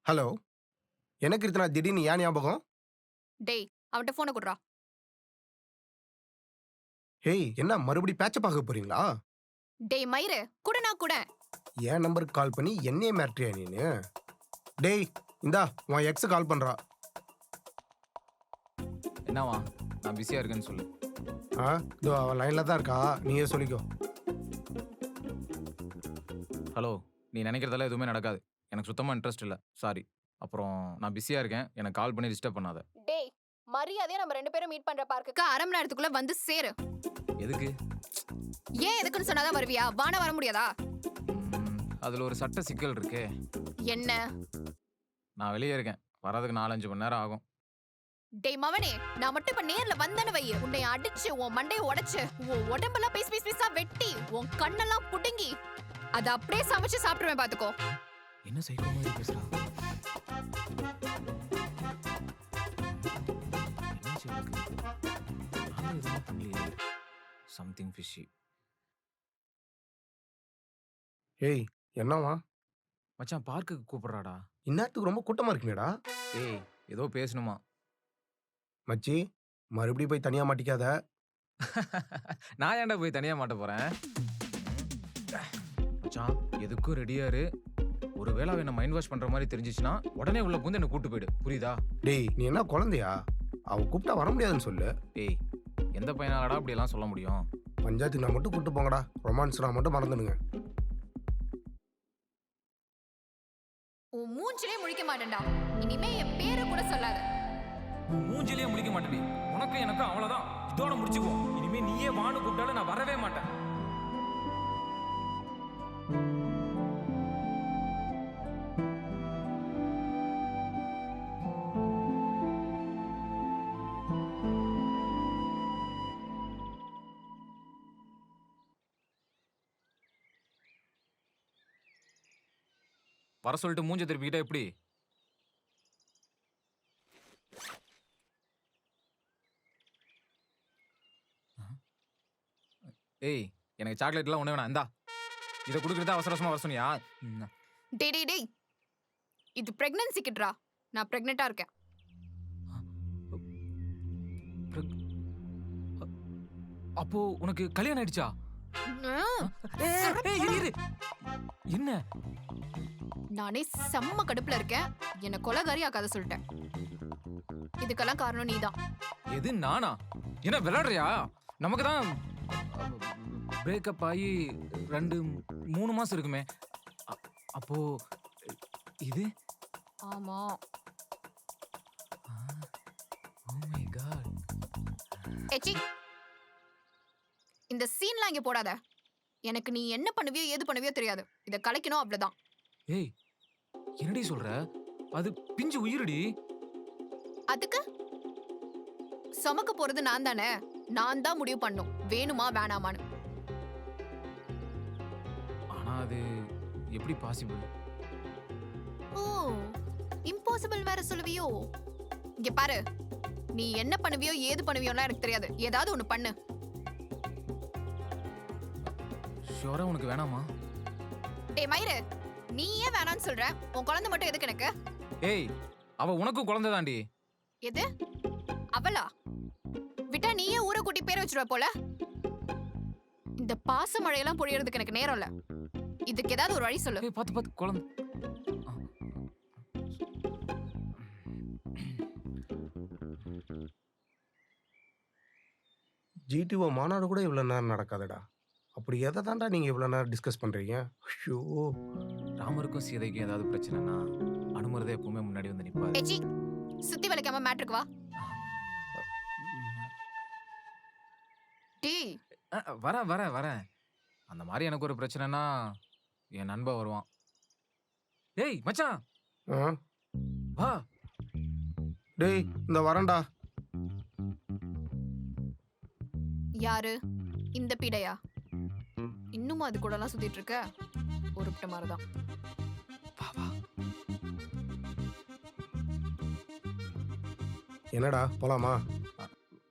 Hello. எனக்கு கீர்த்தனா திடீர்னு ஏன் ஞாபகம்? டேய் அவன்கிட்ட ஃபோனை குடுறா. ஹேய், என்ன மறுபடி பேட்சப் ஆக போறீங்களா? டேய் மயிரு குடுனா குட. என் நம்பருக்கு கால் பண்ணி என்னையே மிரட்டுறியா நீனு? டேய், இந்தா உன் எக்ஸ் கால் பண்றா. என்னவா? நான் பிஸியா இருக்கேன்னு சொல்லு. ஆ, இதோ அவன் லைன்ல தான் இருக்கா. நீயே சொல்லிக்கோ. ஹலோ, நீ நினைக்கிறதெல்லாம் எதுவுமே நடக்காது. எனக்கு சுத்தமா இன்ட்ரெஸ்ட் இல்ல. சாரி. அப்புறம் நான் பிஸியா இருக்கேன். எனக்கு கால் பண்ணி டிஸ்டர்ப் பண்ணாத. டேய் மரியாதையா நம்ம 2 பேரும் மீட் பண்ற பார்க்குக்கு 1/2 மணி நேரத்துக்குள்ள வந்து சேரு. எதுக்கு? ஏன் எதுக்குன்னு சொன்னாதான் வருவியா? வானா வர முடியாதா? அதுல ஒரு சட்ட சிக்கல் இருக்கே. என்ன? நான் வெளியே இருக்கேன். வரதுக்கு 4-5 மணி நேரம் ஆகும். டேய் மவனே, நான் மட்டும் இப்ப நேர்ல வந்தேன்னு வை, உன்னை அடிச்சு உன் மண்டையை உடைச்சு உன் உடம்பெல்லாம் பீஸ் பீஸ் பீஸா வெட்டி உன் கண்ணெல்லாம் புடுங்கி அதை அப்படியே சமைச்சு சாப்பிடுவேன் பாத்துக்கோ. என்ன சைக்கோ மாதிரி பேசுறா? என்னாச்சு உனக்கு? நானும் எதுவும் பண்ணலையே. Something fishy. ஏய், என்னவா? மச்சான் பார்க்குக்கு கூப்பிடுறாடா. இந்நேரத்துக்கு ரொம்ப கூட்டமா இருக்கீங்கடா. ஏய், ஏதோ பேசணுமா? மச்சி, மறுபடியும் போய் தனியா மாட்டிக்காத. நான் ஏன்டா போய் தனியா மாட்ட போறேன்? மச்சான் எதுக்கும் ரெடியா இரு. ஒருவேளை அவன் என்ன மைண்ட் வாஷ் பண்ற மாதிரி தெரிஞ்சிச்சுன்னா உடனே உள்ள புந்து என்ன கூட்டு போயிடு. புரியுதா? டேய், நீ என்ன குழந்தையா? அவ கூப்பிட்டா வர முடியாதுன்னு சொல்லு. ஏய், எந்த பையனாலடா அப்படி எல்லாம் சொல்ல முடியும்? பஞ்சாயத்துக்கு நான் மட்டும் கூட்டு போங்கடா. ரொமான்ஸ் நான் மட்டும் மறந்துடுங்க. உன் மூஞ்சிலே முழிக்க மாட்டேன்டா. இனிமே என் பேரை கூட சொல்லாத. மூஞ்சிலேயே முழிக்க மாட்டேடி. உனக்கு எனக்கு அவ்வளவுதான். இதோட முடிச்சுக்குவோம். இனிமே நீயே வான்னு கூப்பிட்டாலும் நான் வரவே மாட்டேன். வர சொல்லிட்டு மூஞ்ச திருப்பிக்கிட்டா எப்படி? ஏய், எனக்கு சாக்லேட்லாம் ஒண்ணு வேணாம். இந்தா, இதை கொடுக்குறதா அவசர அவசரமா வர சொன்னியா? டேய் டேய் டேய், இது பிரெக்னன்சி கிட்ரா. நான் பிரெக்னெண்டா இருக்கேன். அப்போ உனக்கு கல்யாணம் ஆயிடுச்சா? என்ன? நானே செம்ம கடுப்புல இருக்கேன். என்ன கொலைகாரி ஆக்காத சொல்லிட்டேன். இதுக்கெல்லாம் காரணம் நீதான். எது நானா? என்ன விளையாடுறியா? நமக்கு தான் பிரேக்கப் ஆகி 2-3 மாசம் இருக்குமே. அப்போ இது? ஆமா. Oh my God. ஏச்சி, இந்த சீன்லாம் இங்க போடாத. எனக்கு நீ என்ன பண்ணுவியோ ஏது பண்ணுவியோ தெரியாது. இத கலைக்கணும் அவ்வளவுதான். ஏய், என்னடி சொல்ற? அது பிஞ்சு உயிருடி. அதுக்கு சுமக்க போறது நான் தானே. நான் தான் முடிவு பண்ணும் வேணுமா வேணாமான்னு. ஆனா அது எப்படி பாசிபிள்? ஓ, இம்பாசிபிள் வேற சொல்லுவியோ? இங்க பாரு, நீ என்ன பண்ணுவியோ ஏது பண்ணுவியோலாம் எனக்கு தெரியாது. ஏதாவது ஒண்ணு பண்ணு. ஷூரா உனக்கு வேணாமா? டேய் மயிரு, நீ ஏன் வேணான்னு சொல்ற? உன் குழந்தை மட்டும் எதுக்கு எனக்கு? ஏய், அவ உனக்கு குழந்தை தாண்டி. எது? அவளா? விட்டா நீயே ஊரை கூட்டி பேர் வச்சிருவ போல. இந்த பாச மழையெல்லாம் பொழியறதுக்கு எனக்கு நேரம் இல்ல. இதுக்கு ஏதாவது ஒரு வழி சொல்லு. ஏய், பாத்து பாத்து குழந்தை. ஜிடிஓ மாநாடு கூட இவ்வளவு நேரம் நடக்காதடா. அப்படி எதை தாண்டா நீங்க இவ்வளவு நேரம் டிஸ்கஸ் பண்றீங்க? ஐயோ. ராமருக்கும் சீதைக்கும் ஏதாவது பிரச்சனைனா அனுமரதே எப்பவுமே முன்னாடி வந்து நிப்பாரு. ஏச்சி, சுத்தி வளைக்காம மேட்ருக்கு வா. டேய், வரேன். அந்த மாதிரி எனக்கு ஒரு பிரச்சனைனா என் நண்பன் வருவான். ஏய் மச்சான், ஆ? வா. டேய், இந்த வரேன்டா. யாரு? இந்த பீடையா? இன்னுமா அது கூட எல்லாம் சுத்திட்டு இருக்க? ஒரு மாதிரிதான். வா வா. என்னடா, போலாமா?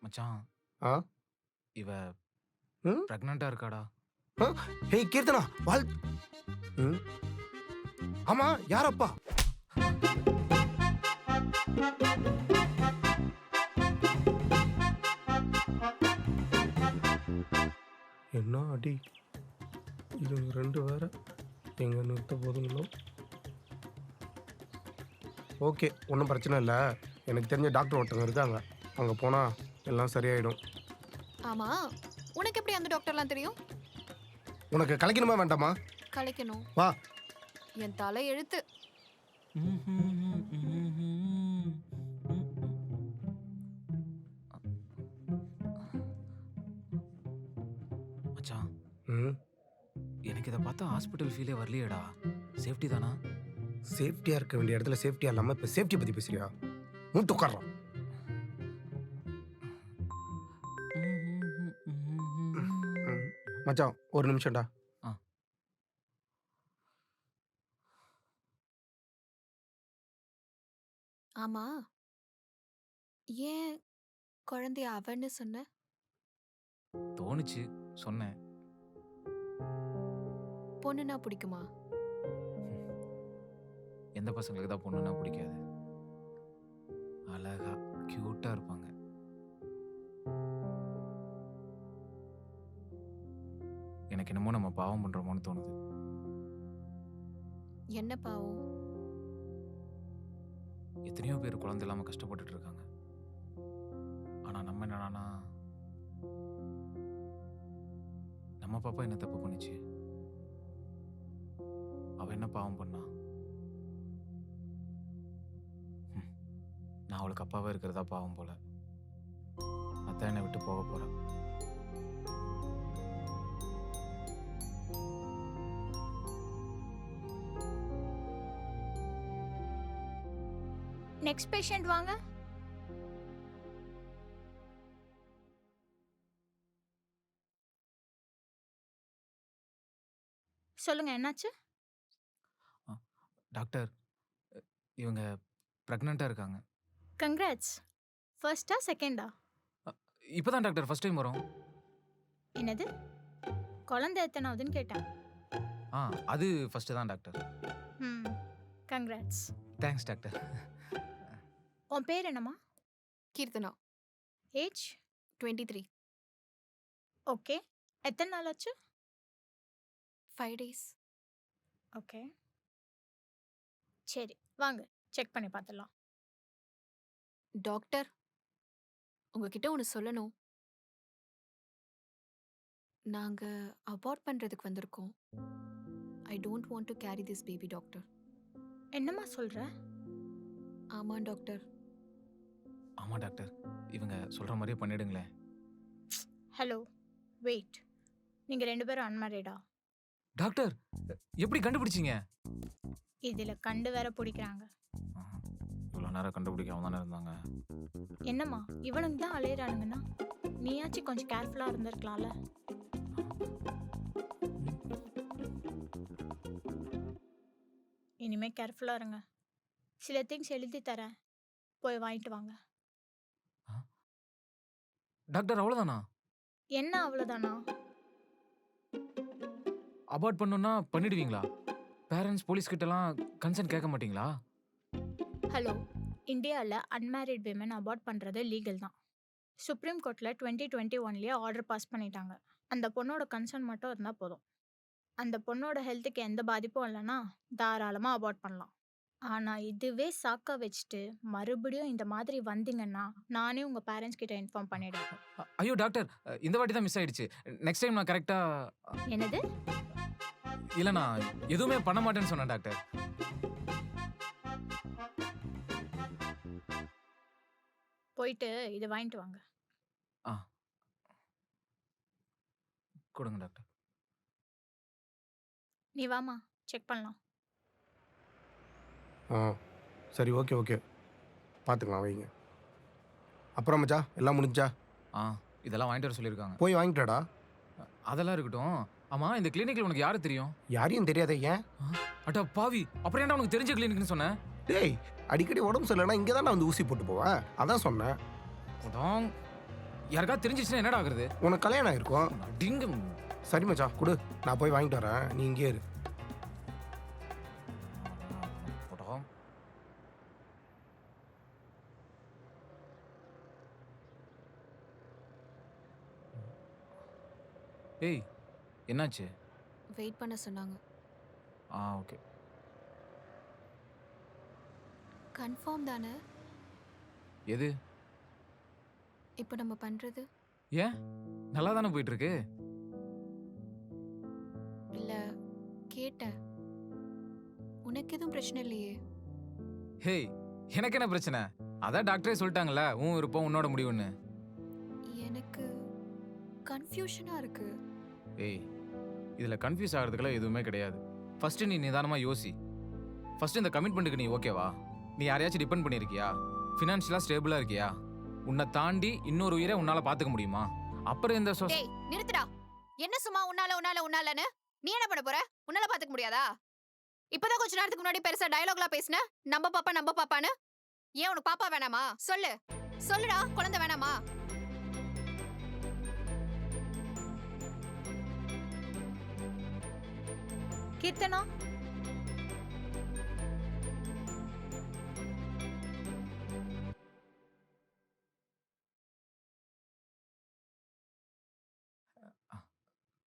மச்சான், ஆ? இவ ம்? பிரெக்னண்டா இருக்காடா. ஹேய் கீர்த்தனா, ம்? ஆமா, யாரப்பா? என்ன அடி இதுங்க ரெண்டு வேற எங்க நிறுத்த போதுங்களோ. ஓகே, ஒன்றும் பிரச்சனை இல்லை. எனக்கு தெரிஞ்ச டாக்டர் ஒருத்தவங்க இருக்காங்க, அங்கே போனால் எல்லாம் சரியாயிடும். ஆமா, உனக்கு எப்படி அந்த டாக்டர்லாம் தெரியும்? உனக்கு கலைக்கணுமா வேண்டாமா? கலைக்கணும். வா. என் தலை எழுத்து. மச்சான், ம், எனக்கு இதை பார்த்தா ஹாஸ்பிட்டல் ஃபீலே வரலையேடா. சேஃப்டி தானா? சேஃப்டியாக இருக்க வேண்டிய இடத்துல சேஃப்டியாக இல்லாமல் இப்போ சேஃப்டி பற்றி பேசுறியா? மூட்டு உட்கார்றான். மச்சான் ஒரு நிமிஷம்டா. ஆ. ஆமா, ஏன் குழந்தைய அவன்னு சொன்ன? தோணுச்சு, சொன்னேன். பொண்ணுனா பிடிக்குமா? எந்த பசங்களுக்கு தான் பொண்ணுன்னா பிடிக்காது? அழகா கியூட்டா இருப்பாங்க. எனக்கு என்னமோ நம்ம பாவம் பண்றோமோன்னு தோணுது. என்ன பாவம்? எத்தனையோ பேர் குழந்தை இல்லாம கஷ்டப்பட்டுட்டு இருக்காங்க. ஆனா நம்ம என்னடானா, நம்ம பாப்பா என்ன தப்பு பண்ணுச்சு? அவ என்ன பாவம் பண்ணா? நான் அவளுக்கு அப்பாவா இருக்கிறதா பாவம் போல. அதான் என்னை விட்டு போக போறேன். நெக்ஸ்ட் பேஷண்ட் வாங்க. சொல்லுங்க, என்னாச்சு? டாக்டர், இவங்க பிரெக்னெண்டா இருக்காங்க. கங்க்ராட்ஸ். ஃபர்ஸ்டா செகண்டா? இப்பதான் டாக்டர் ஃபர்ஸ்ட் டைம் வரோம். என்னது? குழந்தை எத்தனாவதுன்னு கேட்டேன். அது ஃபர்ஸ்ட் தான் டாக்டர். ம், கங்க்ராட்ஸ். Thanks doctor. உன் பேர் என்னம்மா? கீர்த்தனா. ஏஜ்? 23. ஓகே. எத்தனை நாள் ஆச்சு? 5 days. ஓகே, சரி வாங்க செக் பண்ணி பார்த்துடலாம். டாக்டர், உங்ககிட்ட ஒன்று சொல்லணும். நாங்க அபார்ட் பண்றதுக்கு வந்திருக்கோம். I don't want to carry this baby doctor. என்னம்மா சொல்ற? ஆமா டாக்டர். ஆமா டாக்டர், இவங்க சொல்ற மாதிரியே பண்ணிடுங்களேன். Hello, wait. நீங்க ரெண்டு பேரும் அன்மேரிடா? டாக்டர், எப்படி கண்டுபிடிச்சீங்க? இதுல கண்டு வேற பிடிக்கிறாங்க. இவ்வளோ நேரம் கண்டுபிடிக்காம தானே இருந்தாங்க. என்னம்மா இவனுக்கு தான் அலையிறானுங்கன்னா நீயாச்சும் கொஞ்சம் கேர்ஃபுல்லா இருந்திருக்கலாம்ல. இனிமே கேர்ஃபுல்லா இருங்க. சில திங்ஸ் எழுதி தரேன், போய் வாங்கிட்டு வாங்க. டாக்டர் அவ்வளோதானா? என்ன அவ்வளோதானா? அபார்ட் பண்ணணும்னா பண்ணிடுவீங்களா? பேரண்ட்ஸ் போலீஸ் கிட்டலாம் கன்சர்ன் கேட்க மாட்டீங்களா? ஹலோ, இந்தியாவில் அன்மேரிட் விமன் அபார்ட் பண்ணுறது லீகல் தான். சுப்ரீம் கோர்ட்டில் 2021 ஆர்டர் பாஸ் பண்ணிட்டாங்க. அந்த பொண்ணோட கன்சர்ன் மட்டும் இருந்தால் போதும். அந்த பொண்ணோட ஹெல்த்துக்கு எந்த பாதிப்பும் இல்லைன்னா தாராளமாக அபார்ட் பண்ணலாம். ஆனால் இதுவே சாக்கா வச்சுட்டு மறுபடியும் இந்த மாதிரி வந்தீங்கன்னா நானே உங்கள் பேரண்ட்ஸ் கிட்ட இன்ஃபார்ம் பண்ணிடுவேன். ஐயோ டாக்டர், இந்த வாட்டி தான் மிஸ் ஆயிடுச்சு. நெக்ஸ்ட் டைம் நான் கரெக்டா. என்னது? இல்லை, நான் எதுவுமே பண்ண மாட்டேன்னு சொன்னேன் டாக்டர். போயிட்டு இதை வாங்கிட்டு வாங்க. கொடுங்க டாக்டர். நீ வாமா, செக் பண்ணலாம். சரி, ஓகே ஓகே, பார்த்துக்கலாம், வைங்க. அப்புறம் மச்சா எல்லாம் முடிஞ்சா? இதெல்லாம் வாங்கிட்டு வர சொல்லியிருக்காங்க. போய் வாங்கிட்டாடா. அதெல்லாம் இருக்கட்டும். ஆமா, இந்த கிளினிக்ல உனக்கு யாரு தெரியும்? யாரையும் தெரியாதே. ஏன்? அட்டா பாவி, அப்புறம் ஏன்டா உனக்கு தெரிஞ்ச கிளினிக்னு சொன்னேன்? டேய், அடிக்கடி உடம்பு சரியில்லைனா இங்கே தான் நான் வந்து ஊசி போட்டு போவேன், அதான் சொன்னேன். யாருக்கா தெரிஞ்சிச்சுன்னா என்னடா ஆகுறது? உனக்கு கல்யாணம் ஆயிருக்கும். டிங்கு. சரி மச்சா, கொடு, நான் போய் வாங்கிட்டு வரேன், நீ இங்கே இரு. ஏய் என்னாச்சு? வெயிட் பண்ண சொன்னாங்க. ஓகே. கன்ஃபார்ம் தானே எது? இப்போ நம்ம பண்றது? ஏன் நல்லா தானே போயிட்டு இருக்கு. இல்ல கேட்டேன். உனக்கு எதுவும் பிரச்சனை இல்லையே? ஹேய் எனக்கு என்ன பிரச்சனை? அதான் டாக்டரே சொல்லிட்டாங்கல்ல உன் விருப்பம் உன்னோட முடிவுன்னு. எனக்கு கன்ஃபியூஷனா இருக்கு. ஏய் இதில் கன்ஃபியூஸ் ஆகிறதுக்குலாம் எதுவுமே கிடையாது. ஃபஸ்ட்டு நீ நிதானமாக யோசி. ஃபஸ்ட்டு இந்த கமிட்மெண்ட்டுக்கு நீ ஓகேவா? நீ யாரையாச்சும் டிபெண்ட் பண்ணியிருக்கியா? ஃபினான்ஷியலாக ஸ்டேபிளாக இருக்கியா? உன்னை தாண்டி இன்னொரு உயிரை உன்னால் பார்த்துக்க முடியுமா? அப்புறம் இந்த டேய் நிறுத்துடா. என்ன சும்மா உன்னாலன்னு நீ என்ன பண்ண போற? உன்னால பாத்துக்க முடியாதா? இப்பதான் கொஞ்ச நேரத்துக்கு முன்னாடி பெருசா டயலாக்லாம் பேசுன. நம்ம பாப்பான்னு. ஏன் உனக்கு பாப்பா வேணாமா? சொல்லுடா, குழந்தை வேணாமா? கீர்த்தனா,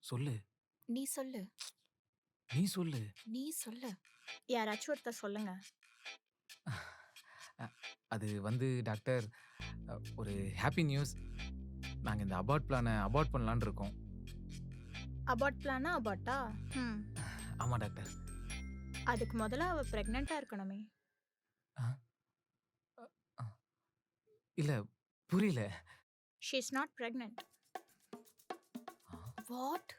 சொல்லு. நீ சொல்லு. நீ சொல்லு. நீ சொல்லு. யாராச்சும் ஒருத்தர் சொல்லுங்க. அது வந்து டாக்டர் ஒரு ஹாப்பி நியூஸ். நாங்கள் இந்த அபார்ட் பிளானை அபார்ட் பண்ணலான்னு இருக்கோம். அபார்ட் பிளானா அபார்ட்டா? ஆமாம் டாக்டர். அதுக்கு முதல்ல அவ பிரெக்னெண்டா இருக்கணுமே. இல்லை புரியல. She is not pregnant. What?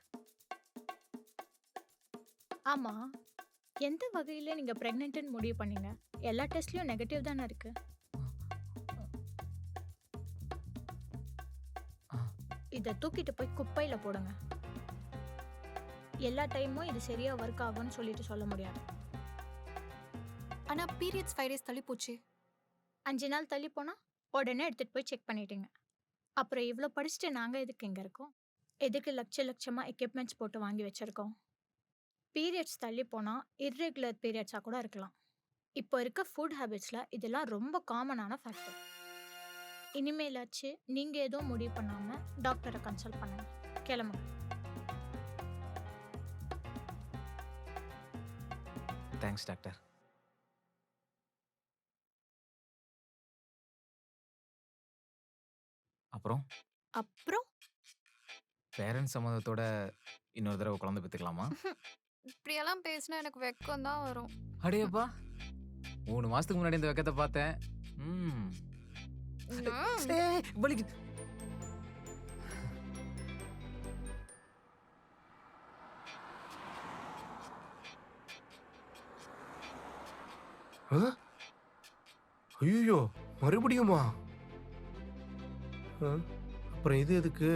ஆமா, எந்த வகையில நீங்க பிரெக்னென்ட்னு முடிவு பண்ணீங்க? எல்லா டெஸ்ட்லயும் நெகட்டிவ் தானே இருக்கு. இதை தூக்கிட்டு போய் குப்பையில போடுங்க. எல்லா டைமும் இது சரியா ஒர்க் ஆகும்னு சொல்லிட்டு சொல்ல முடியாது. ஆனா பீரியட்ஸ் 5 days தள்ளி போச்சு. 5 நாள் தள்ளி போனா உடனே எடுத்துட்டு போய் செக் பண்ணிட்டீங்க. அப்புறம் இவ்வளோ படிச்சுட்டு நாங்க எதுக்கு இங்க இருக்கோம்? எதுக்கு லட்சமா எக்யூப்மெண்ட்ஸ் போட்டு வாங்கி வச்சிருக்கோம்? பீரியட்ஸ் தள்ளி போனா இர்ரெகுலர் பீரியட்ஸா கூட இருக்கலாம். இப்போ இருக்க ஃபுட் ஹேபிட்ஸ்ல இதெல்லாம் ரொம்ப காமனான ஃபேக்டர். இனிமேலாச்சு நீங்க எதுவும் முடிவு பண்ணாம டாக்டரை கன்சல்ட் பண்ணுங்க. கிளம்புங்க. Thanks doctor. அப்புறம் பேரண்ட்ஸ் சம்மதத்தோட இன்னொரு தடவை குழந்தை பெற்றுக்கலாமா? இப்படியெல்லாம் பேசினா எனக்கு வெக்கம் தான் வரும். அடேப்பா 3 மாசத்துக்கு முன்னாடி இந்த வெக்கத்தை பார்த்தேன். வலிக்குது. ஐயோ மறுபடியுமா? அப்புறம் இது எதுக்கு?